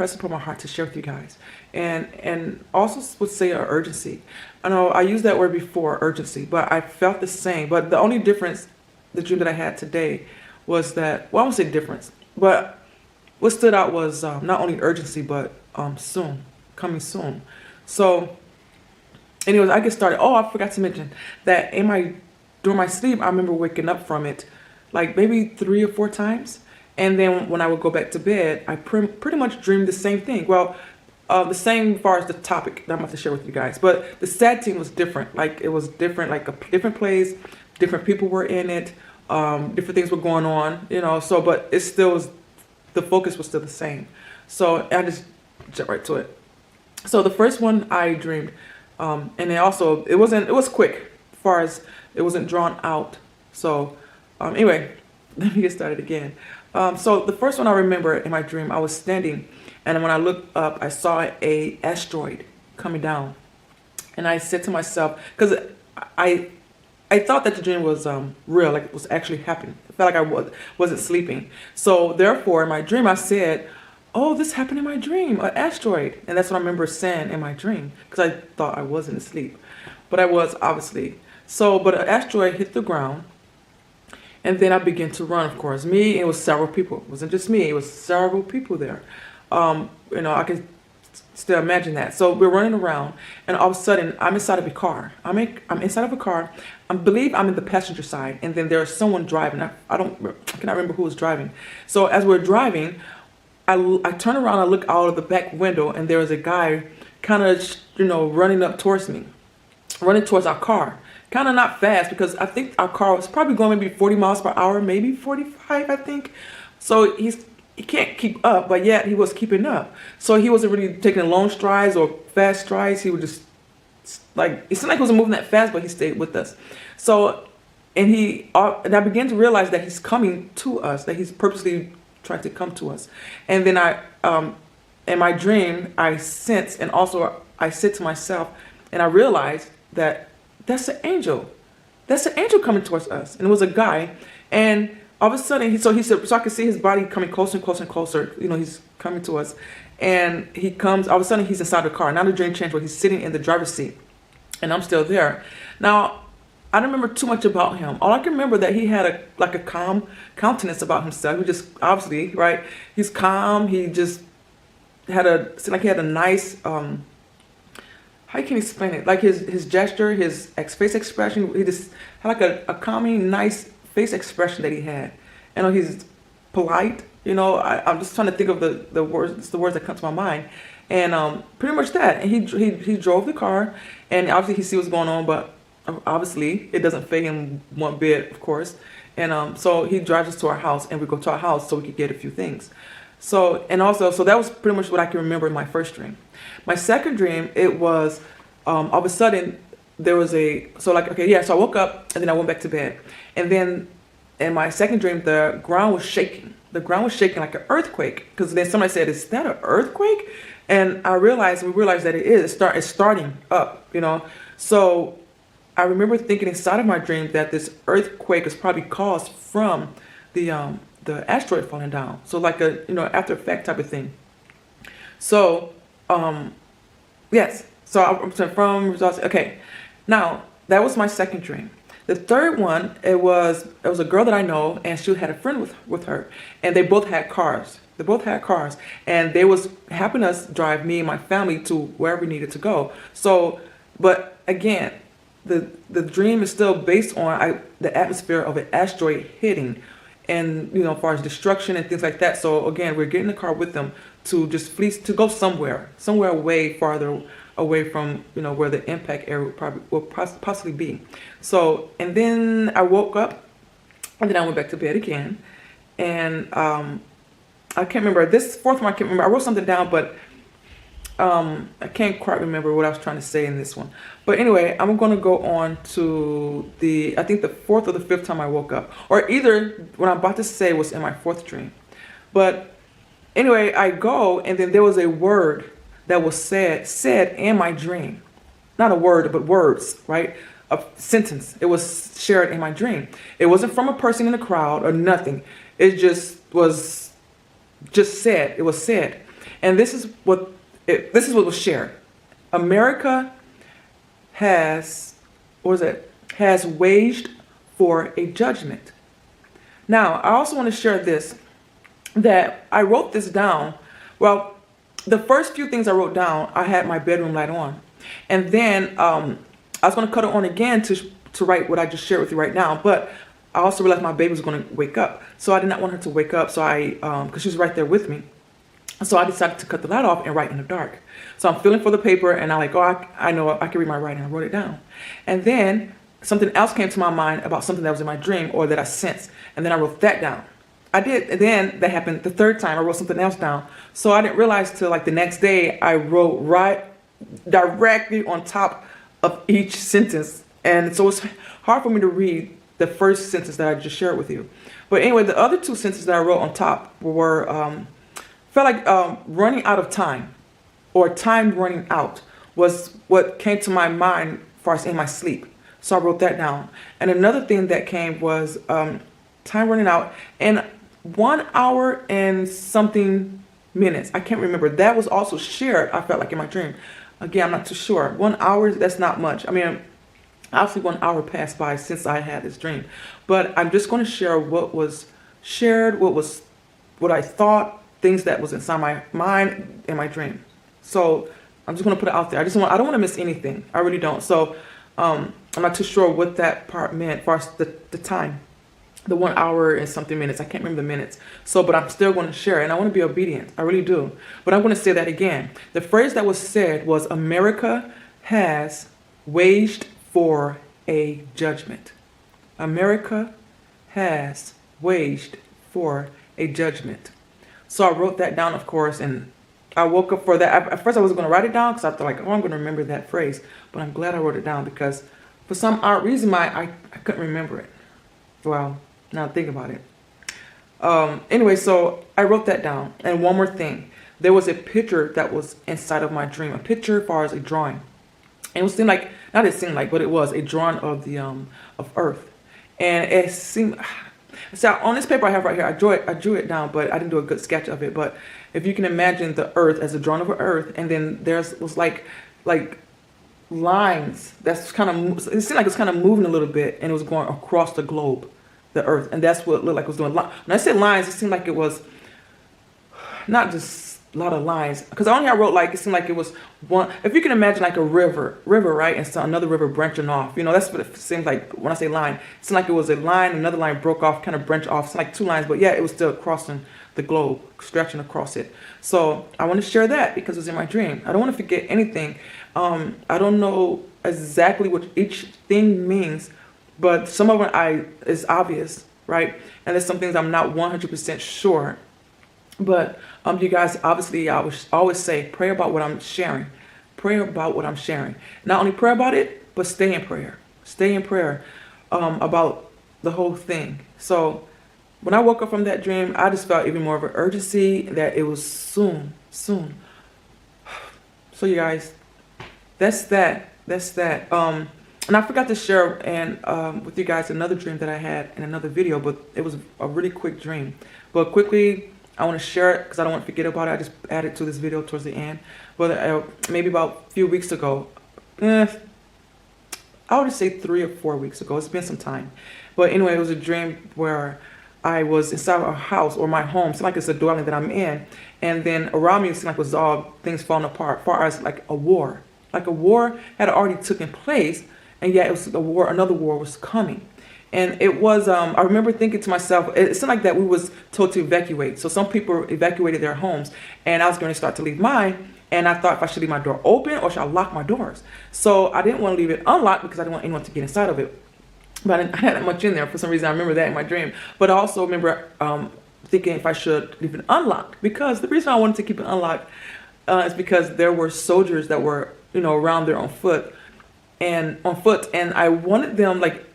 pressed upon my heart to share with you guys. And also would say an urgency. I know I used that word before, urgency, but I felt the same. But the only difference, the dream that I had today was that, well, I won't say difference, but what stood out was not only urgency, but soon, coming soon. So anyways, I get started. Oh, I forgot to mention that during my sleep, I remember waking up from it like maybe 3 or 4 times. And then when I would go back to bed, I pretty much dreamed the same thing. Well, the same as far as the topic that I'm about to share with you guys. But the sad thing was different. Like it was different, like a different place, different people were in it, different things were going on, you know. So, but it still was, the focus was still the same. So I just jump right to it. So the first one I dreamed, and then also it was quick as far as it wasn't drawn out. So anyway, let me get started again. So the first one I remember in my dream, I was standing, and when I looked up, I saw a asteroid coming down, and I said to myself, because I thought that the dream was real, like it was actually happening. I felt like I wasn't sleeping. So therefore, in my dream, I said, "Oh, this happened in my dream, an asteroid," and that's what I remember saying in my dream, because I thought I wasn't asleep, but I was obviously. So, but an asteroid hit the ground. And then I began to run, of course. Me, it was several people. It wasn't just me. It was several people there. You know, I can still imagine that. So we're running around, and all of a sudden, I'm inside of a car. I'm inside of a car. I believe I'm in the passenger side, and then there's someone driving. I cannot remember who was driving. So as we're driving, I turn around, I look out of the back window, and there was a guy kind of, you know, running up towards me, running towards our car. Kind of not fast, because I think our car was probably going maybe 40 miles per hour, maybe 45, I think. So he can't keep up, but yet he was keeping up. So he wasn't really taking long strides or fast strides. He would just, like, it seemed like he wasn't moving that fast, but he stayed with us. So, and I began to realize that he's coming to us, that he's purposely trying to come to us. And then in my dream, I sensed, and also I said to myself, and I realized that that's an angel. That's an angel coming towards us. And it was a guy. And all of a sudden, so I could see his body coming closer and closer and closer. You know, he's coming to us. And he comes, all of a sudden, he's inside the car. Now the dream changed where he's sitting in the driver's seat. And I'm still there. Now, I don't remember too much about him. All I can remember that he had a calm countenance about himself. He just, obviously, right? He's calm. He just seemed like he had a nice, how can you explain it? Like his gesture, his face expression, he just had like a calming, nice face expression that he had. You know, he's polite. You know, I'm just trying to think of the words that come to my mind, and pretty much that. And he drove the car, and obviously he sees what's going on, but obviously it doesn't faze him one bit, of course. And so he drives us to our house, and we go to our house so we could get a few things. So, and also, so that was pretty much what I can remember in my first dream. My second dream, it was, all of a sudden, there was so I woke up, and then I went back to bed. And then, in my second dream, the ground was shaking. The ground was shaking like an earthquake. Because then somebody said, "Is that an earthquake?" And we realized that it is. It's starting up, you know. So, I remember thinking inside of my dream that this earthquake was probably caused from the asteroid falling down. So like a, you know, after effect type of thing. So, yes. So I'm from results. Okay. Now that was my second dream. The third one, it was a girl that I know, and she had a friend with her, and they both had cars. And they was helping us drive me and my family to wherever we needed to go. So, but again, the dream is still based on the atmosphere of an asteroid hitting, and you know, as far as destruction and things like that. So again, we're getting in the car with them to just flee, to go somewhere way farther away from, you know, where the impact area will possibly be. So, and then I woke up, and then I went back to bed again, and I can't remember this fourth one. I can't remember. I wrote something down, but I can't quite remember what I was trying to say in this one. But anyway, I'm going to go on to I think the fourth or the fifth time I woke up. Or either what I'm about to say was in my fourth dream. But anyway, I go, and then there was a word that was said in my dream. Not a word, but words, right? A sentence. It was shared in my dream. It wasn't from a person in the crowd or nothing. It just was said. It was said. And this is what was shared. America has, has waged for a judgment. Now, I also want to share this, that I wrote this down. Well, the first few things I wrote down, I had my bedroom light on. And then I was going to cut it on again to write what I just shared with you right now. But I also realized my baby was going to wake up. So I did not want her to wake up. So because she was right there with me. So I decided to cut the light off and write in the dark. So I'm feeling for the paper and I'm like, oh, I know I can read my writing. I wrote it down. And then something else came to my mind about something that was in my dream or that I sensed. And then I wrote that down. I did. And then that happened the third time. I wrote something else down. So I didn't realize till like the next day I wrote right directly on top of each sentence. And so it's hard for me to read the first sentence that I just shared with you. But anyway, the other two sentences that I wrote on top were, felt like running out of time, or time running out, was what came to my mind as far as in my sleep. So I wrote that down. And another thing that came was time running out and 1 hour and something minutes. I can't remember. That was also shared, I felt like, in my dream. Again, I'm not too sure. 1 hour, that's not much. I mean, obviously 1 hour passed by since I had this dream. But I'm just going to share what was shared, what I thought, things that was inside my mind in my dream. So I'm just going to put it out there. I don't want to miss anything. I really don't. So I'm not too sure what that part meant as far as the time. The 1 hour and something minutes. I can't remember the minutes. So, but I'm still going to share it. And I want to be obedient. I really do. But I'm going to say that again. The phrase that was said was, America has waged for a judgment. America has waged for a judgment. So I wrote that down, of course, and I woke up for that. At first I wasn't going to write it down because I thought like, oh, I'm going to remember that phrase. But I'm glad I wrote it down because for some odd reason I couldn't remember it. Well, now think about it. Anyway, so I wrote that down. And one more thing. There was a picture that was inside of my dream. A picture as far as a drawing. And it seemed like, not it seemed like, but it was a drawing of the of Earth. And it seemed, so on this paper I have right here, I drew it down, but I didn't do a good sketch of it. But if you can imagine the Earth as a drawing of Earth, and then was like lines that's kind of, it seemed like it's kind of moving a little bit, and it was going across the globe, the Earth, and that's what it looked like it was doing. When I said lines, it seemed like it was not just a lot of lines, because only I wrote like, it seemed like it was one, if you can imagine like a river, right, and so another river branching off, you know, that's what it seems like when I say line. It seemed like it was a line, another line broke off, kind of branched off, it's like two lines, but yeah, it was still crossing the globe, stretching across it. So I want to share that because it was in my dream. I don't want to forget anything. I don't know exactly what each thing means, but some of it is obvious, right? And there's some things I'm not 100% sure. But you guys, obviously, I always say, pray about what I'm sharing. Pray about what I'm sharing. Not only pray about it, but stay in prayer. Stay in prayer about the whole thing. So when I woke up from that dream, I just felt even more of an urgency that it was soon. So you guys, that's that. And I forgot to share with you guys another dream that I had in another video, but it was a really quick dream. But quickly, I want to share it because I don't want to forget about it. I just added to this video towards the end. But maybe about a few weeks ago, I would just say 3 or 4 weeks ago. It's been some time. But anyway, it was a dream where I was inside a house or my home. It's like it's a dwelling that I'm in. And then around me, it seemed like it was all things falling apart, as far as like a war. Like a war had already taken place, and yet it was another war was coming. And it was, I remember thinking to myself, it seemed like that we was told to evacuate. So some people evacuated their homes, and I was going to start to leave mine. And I thought if I should leave my door open or should I lock my doors. So I didn't want to leave it unlocked because I didn't want anyone to get inside of it. But I had that much in there for some reason. I remember that in my dream. But I also remember thinking if I should leave it unlocked, because the reason I wanted to keep it unlocked is because there were soldiers that were, around there on foot, and I wanted them, like,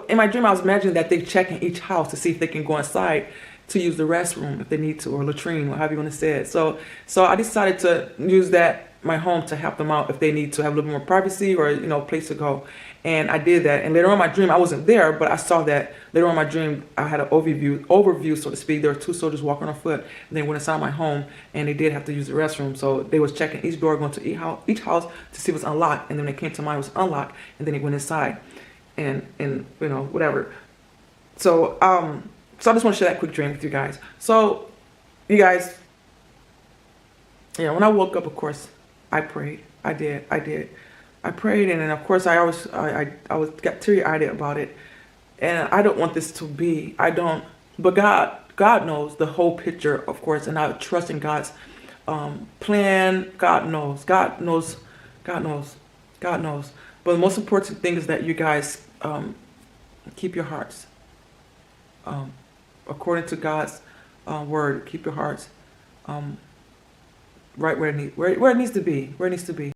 in my dream I was imagining that they check in each house to see if they can go inside to use the restroom if they need to, or latrine, or however you want to say it. So I decided to use that my home to help them out if they need to have a little more privacy or, you know, place to go. And I did that. And later on in my dream, I wasn't there, but I saw that later on in my dream, I had an overview, so to speak. There were 2 soldiers walking on foot, and they went inside my home, and they did have to use the restroom. So they was checking each door, going to each house to see if it was unlocked. And then when they came to mine, it was unlocked, and then they went inside, and you know, whatever. So so I just want to share that quick dream with you guys. So you guys, yeah, when I woke up, of course, I prayed. I did. I prayed, and then of course I got teary-eyed about it, and I don't want this to be. I don't. But God knows the whole picture, of course, and I trust in God's plan. God knows. God knows. God knows. God knows. But the most important thing is that you guys keep your hearts according to God's word. Keep your hearts right where it needs to be. Where it needs to be.